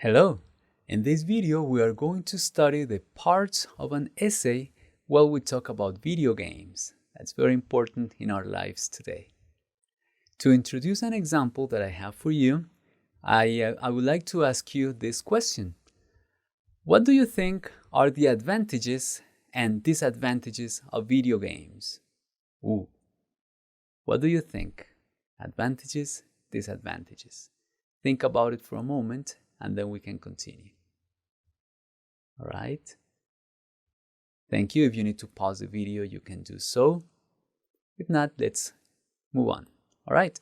Hello! In this video, we are going to study the parts of an essay while we talk about video games. That's very important in our lives today. To introduce an example that I have for you, I would like to ask you this question. What do you think are the advantages and disadvantages of video games? What do you think? Advantages, disadvantages. Think about it for a moment and then we can continue. All right? Thank you. If you need to pause the video, you can do so. If not, let's move on. All right?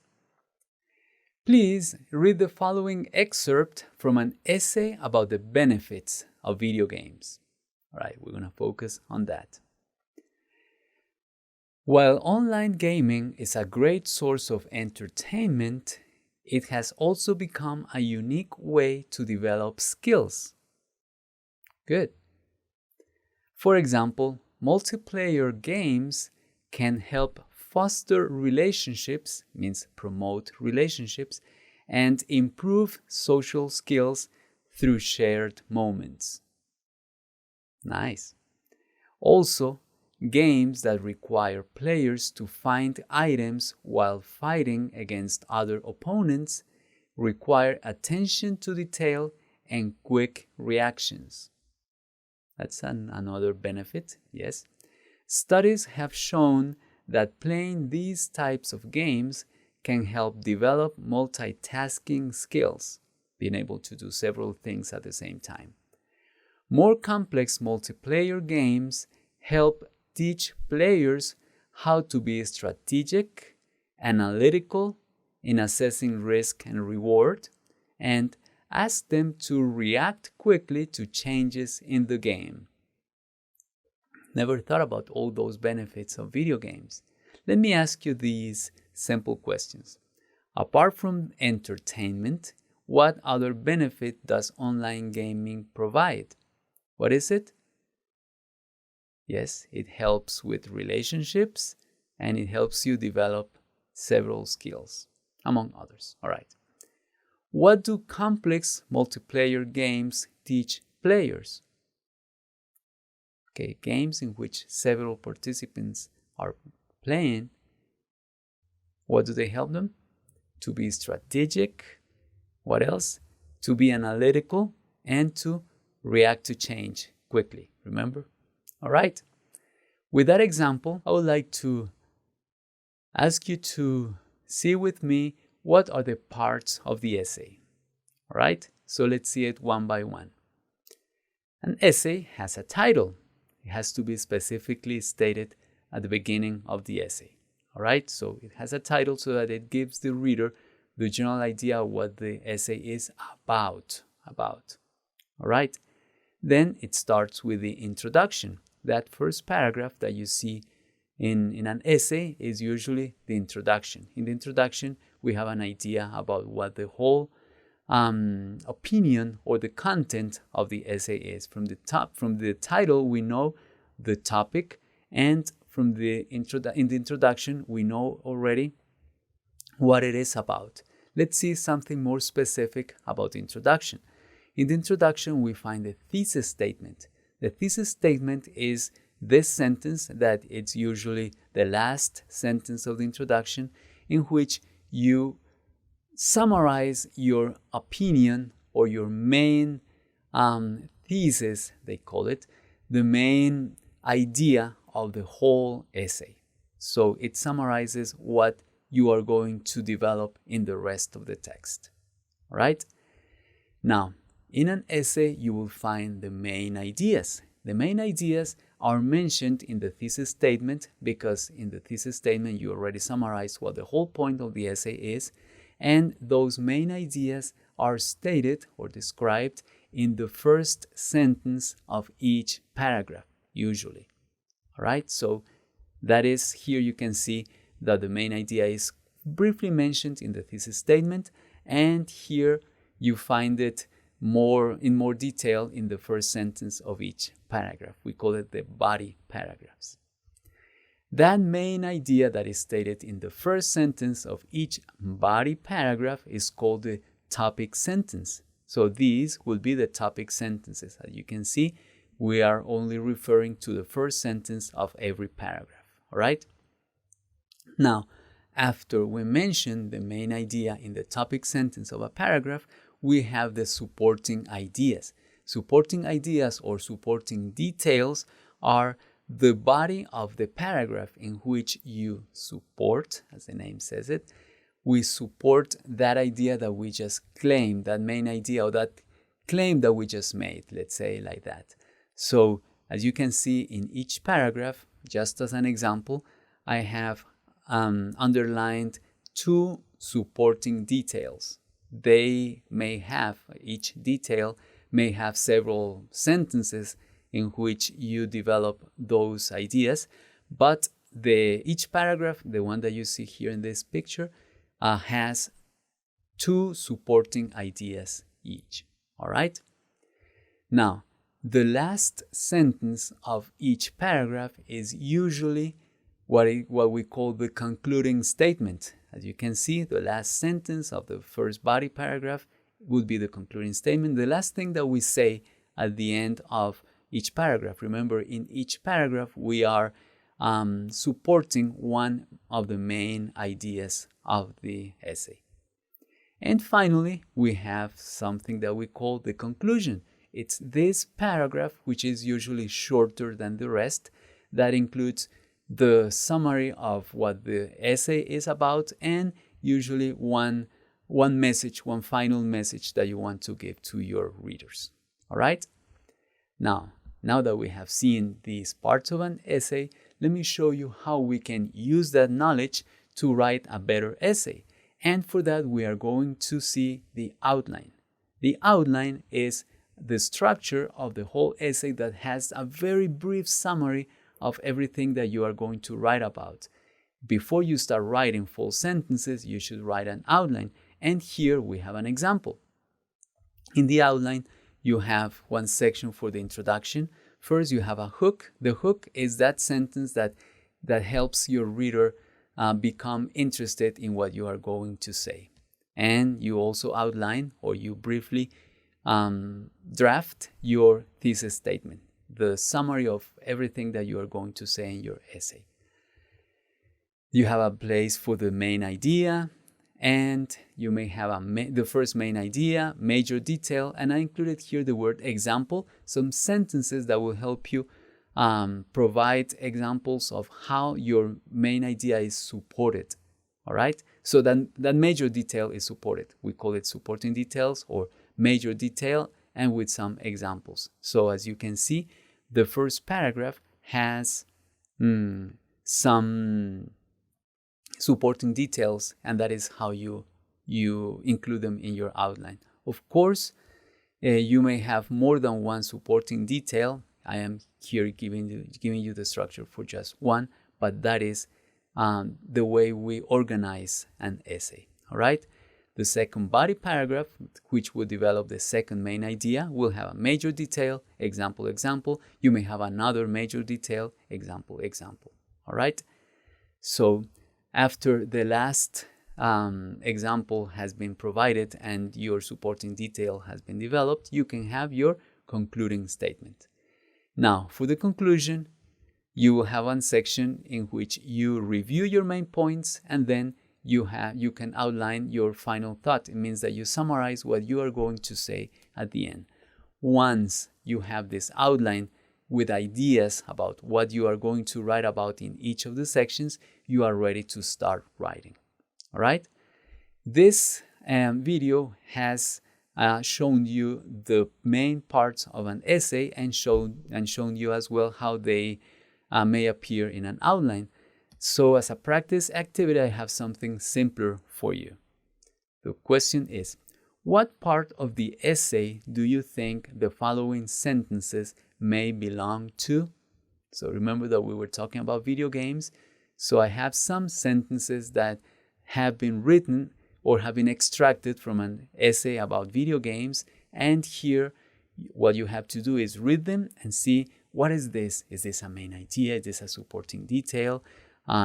Please read the following excerpt from an essay about the benefits of video games. All right, we're going to focus on that. While online gaming is a great source of entertainment, it has also become a unique way to develop skills. Good. For example, multiplayer games can help foster relationships, means promote relationships, and improve social skills through shared moments. Nice. Also, games that require players to find items while fighting against other opponents require attention to detail and quick reactions. That's another benefit, yes. Studies have shown that playing these types of games can help develop multitasking skills, being able to do several things at the same time. More complex multiplayer games help teach players how to be strategic, analytical in assessing risk and reward, and ask them to react quickly to changes in the game. Never thought about all those benefits of video games. Let me ask you these simple questions. Apart from entertainment, what other benefit does online gaming provide? What is it? Yes, it helps with relationships and it helps you develop several skills, among others. All right. What do complex multiplayer games teach players? Okay, games in which several participants are playing. What do they help them? To be strategic. What else? To be analytical and to react to change quickly. Remember? All right. With that example, I would like to ask you to see with me what are the parts of the essay. All right. So let's see it one by one. An essay has a title. It has to be specifically stated at the beginning of the essay. All right. So it has a title so that it gives the reader the general idea of what the essay is about. All right. Then it starts with the introduction. That first paragraph that you see in an essay is usually the introduction. In the introduction, we have an idea about what the whole opinion or the content of the essay is. From the title, we know the topic, and in the introduction, we know already what it is about. Let's see something more specific about the introduction. In the introduction, we find the thesis statement. The thesis statement is this sentence that it's usually the last sentence of the introduction, in which you summarize your opinion or your main thesis, they call it, the main idea of the whole essay. So it summarizes what you are going to develop in the rest of the text. All right? Now, in an essay, you will find the main ideas. The main ideas are mentioned in the thesis statement because in the thesis statement, you already summarized what the whole point of the essay is, and those main ideas are stated or described in the first sentence of each paragraph, usually. All right, so that is, here you can see that the main idea is briefly mentioned in the thesis statement, and here you find it in more detail in the first sentence of each paragraph. We call it the body paragraphs. That main idea that is stated in the first sentence of each body paragraph is called the topic sentence. So these will be the topic sentences. As you can see, we are only referring to the first sentence of every paragraph. All right? Now, after we mention the main idea in the topic sentence of a paragraph, we have the supporting ideas. Supporting ideas or supporting details are the body of the paragraph in which you support, as the name says it, we support that idea that we just claimed, that main idea or that claim that we just made, let's say like that. So as you can see in each paragraph, just as an example, I have underlined 2 supporting details. They may have, each detail may have several sentences in which you develop those ideas, but each paragraph, the one that you see here in this picture, has 2 supporting ideas each. All right? Now, the last sentence of each paragraph is usually what we call the concluding statement. As you can see, the last sentence of the first body paragraph would be the concluding statement, the last thing that we say at the end of each paragraph. Remember, in each paragraph, we are supporting one of the main ideas of the essay. And finally, we have something that we call the conclusion. It's this paragraph, which is usually shorter than the rest, that includes the summary of what the essay is about and usually one message, one final message that you want to give to your readers. All right? Now that we have seen these parts of an essay, let me show you how we can use that knowledge to write a better essay. And for that, we are going to see the outline. The outline is the structure of the whole essay that has a very brief summary of everything that you are going to write about. Before you start writing full sentences, you should write an outline. And here we have an example. In the outline, you have one section for the introduction. First, you have a hook. The hook is that sentence that helps your reader become interested in what you are going to say. And you also outline, or you briefly draft your thesis statement, the summary of everything that you are going to say in your essay. You have a place for the main idea, and you may have the first main idea, major detail, and I included here the word example, some sentences that will help you provide examples of how your main idea is supported. All right? So that major detail is supported. We call it supporting details or major detail, and with some examples. So as you can see, the first paragraph has some supporting details, and that is how you include them in your outline. Of course, you may have more than one supporting detail. I am here giving you the structure for just one, but that is the way we organize an essay. All right? The second body paragraph, which will develop the second main idea, will have a major detail, example, example. You may have another major detail, example, example. All right? So after the last example has been provided and your supporting detail has been developed, you can have your concluding statement. Now, for the conclusion, you will have one section in which you review your main points, and then you can outline your final thought. It means that you summarize what you are going to say at the end. Once you have this outline with ideas about what you are going to write about in each of the sections, you are ready to start writing. All right? This video has shown you the main parts of an essay and shown you as well how they may appear in an outline. So as a practice activity, I have something simpler for you. The question is, what part of the essay do you think the following sentences may belong to? So remember that we were talking about video games. So I have some sentences that have been written or have been extracted from an essay about video games. And here, what you have to do is read them and see, what is this? Is this a main idea? Is this a supporting detail?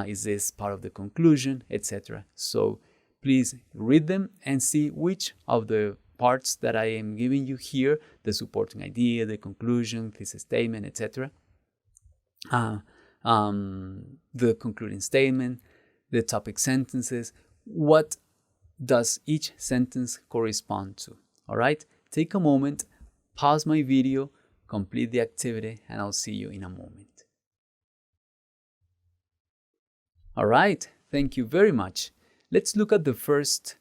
Is this part of the conclusion, etc.? So please read them and see which of the parts that I am giving you here, the supporting idea, the conclusion, thesis statement, etc., the concluding statement, the topic sentences, what does each sentence correspond to? All right, take a moment, pause my video, complete the activity, and I'll see you in a moment. All right, thank you very much. Let's look at the first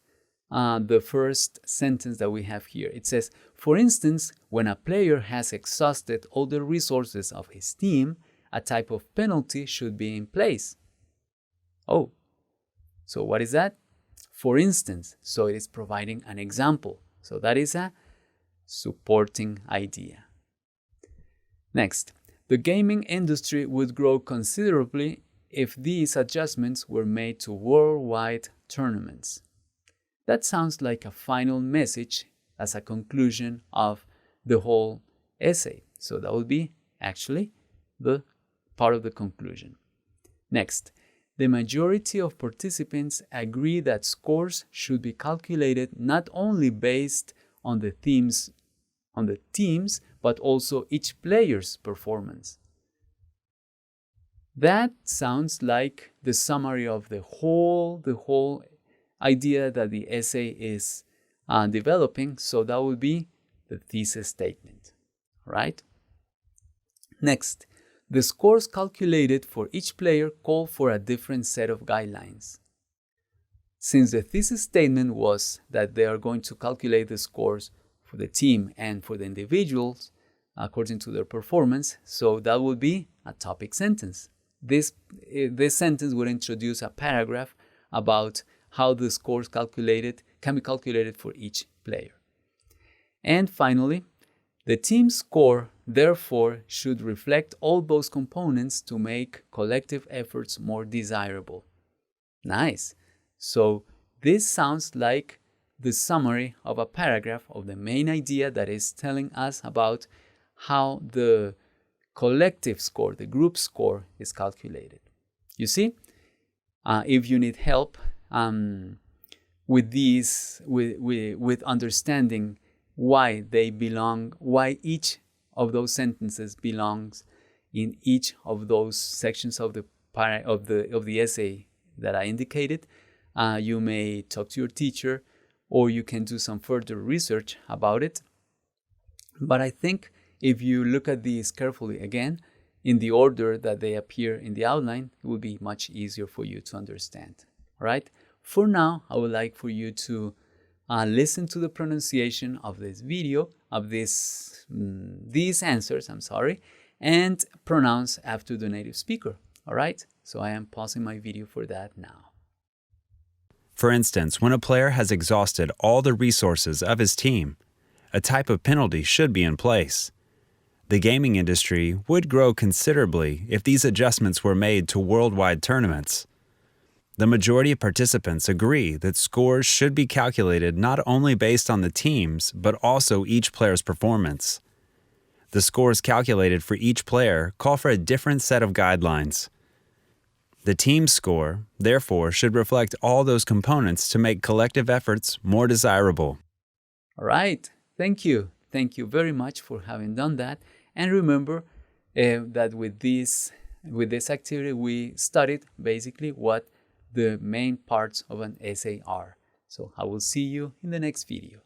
sentence that we have here. It says, for instance, when a player has exhausted all the resources of his team, a type of penalty should be in place. Oh, so what is that? For instance, so it is providing an example. So that is a supporting idea. Next, the gaming industry would grow considerably if these adjustments were made to worldwide tournaments. That sounds like a final message as a conclusion of the whole essay. So that would be actually the part of the conclusion. Next, the majority of participants agree that scores should be calculated not only based on the teams, but also each player's performance. That sounds like the summary of the whole idea that the essay is developing. So that would be the thesis statement, right? Next, the scores calculated for each player call for a different set of guidelines. Since the thesis statement was that they are going to calculate the scores for the team and for the individuals according to their performance, so that would be a topic sentence. This sentence would introduce a paragraph about how the scores can be calculated for each player. And finally, the team score, therefore, should reflect all those components to make collective efforts more desirable. Nice. So this sounds like the summary of a paragraph of the main idea that is telling us about how the collective score, the group score, is calculated. You see, if you need help with these, with understanding why they belong, why each of those sentences belongs in each of those sections of the essay that I indicated, you may talk to your teacher, or you can do some further research about it. But I think if you look at these carefully again, in the order that they appear in the outline, it will be much easier for you to understand. All right? For now, I would like for you to listen to the pronunciation of this video, of these answers, and pronounce after the native speaker. All right? So I am pausing my video for that now. For instance, when a player has exhausted all the resources of his team, a type of penalty should be in place. The gaming industry would grow considerably if these adjustments were made to worldwide tournaments. The majority of participants agree that scores should be calculated not only based on the teams, but also each player's performance. The scores calculated for each player call for a different set of guidelines. The team score, therefore, should reflect all those components to make collective efforts more desirable. All right. Thank you. Thank you very much for having done that. And remember that with this activity, we studied basically what the main parts of an essay are. So I will see you in the next video.